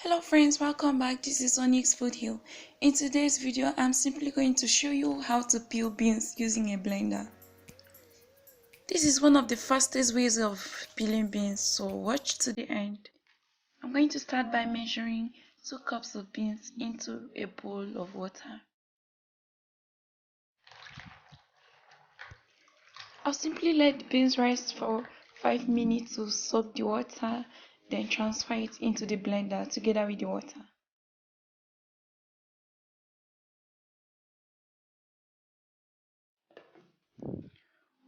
Hello friends, welcome back. This is Onyx Food Hill. In today's video, I'm simply going to show you how to peel beans using a blender. This is one of the fastest ways of peeling beans, so watch to the end. I'm going to start by measuring 2 cups of beans into a bowl of water. I'll simply let the beans rest for 5 minutes to soak the water, then transfer it into the blender together with the water.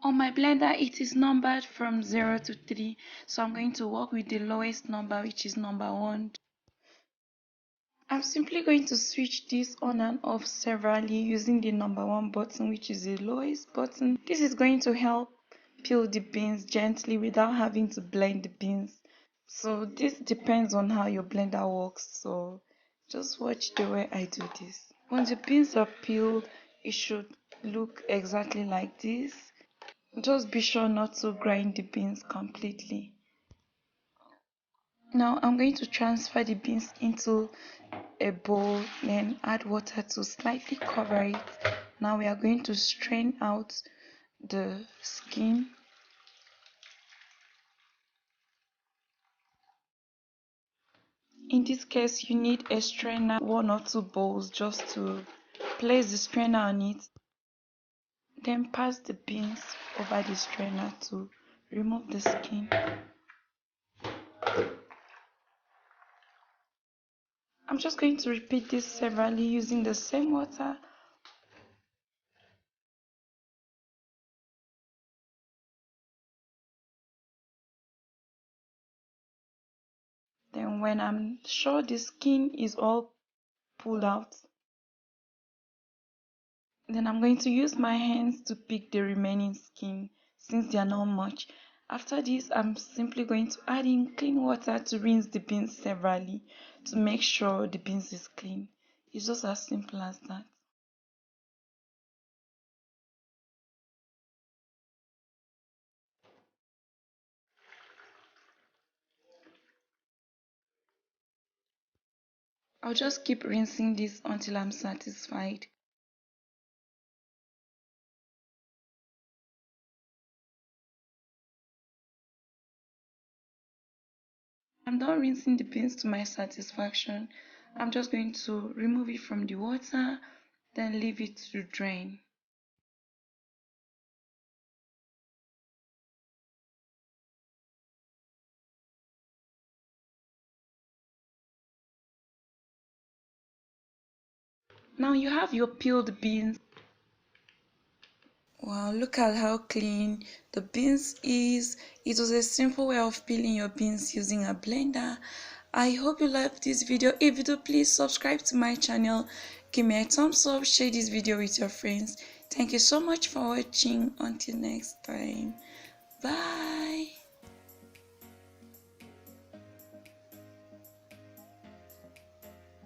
On my blender, it is numbered from 0 to 3, so I'm going to work with the lowest number, which is number 1. I'm simply going to switch this on and off severally using the number 1 button, which is the lowest button. This is going to help peel the beans gently without having to blend the beans. So this depends on how your blender works, so just watch the way I do this. Once the beans are peeled, it should look exactly like this. Just be sure not to grind the beans completely. Now I'm going to transfer the beans into a bowl, then add water to slightly cover it. Now we are going to strain out the skin. In this case, you need a strainer, 1 or 2 bowls just to place the strainer on it. Then pass the beans over the strainer to remove the skin. I'm just going to repeat this severally using the same water. Then when I'm sure the skin is all pulled out, then I'm going to use my hands to pick the remaining skin since they are not much. After this, I'm simply going to add in clean water to rinse the beans severally to make sure the beans is clean. It's just as simple as that. I'll just keep rinsing this until I'm satisfied. I'm done rinsing the beans to my satisfaction. I'm just going to remove it from the water, then leave it to drain. Now you have your peeled beans. Wow, look at how clean the beans is. It was a simple way of peeling your beans using a blender. I hope you liked this video. If you do, please subscribe to my channel, give me a thumbs up, share this video with your friends. Thank you so much for watching. Until next time, bye.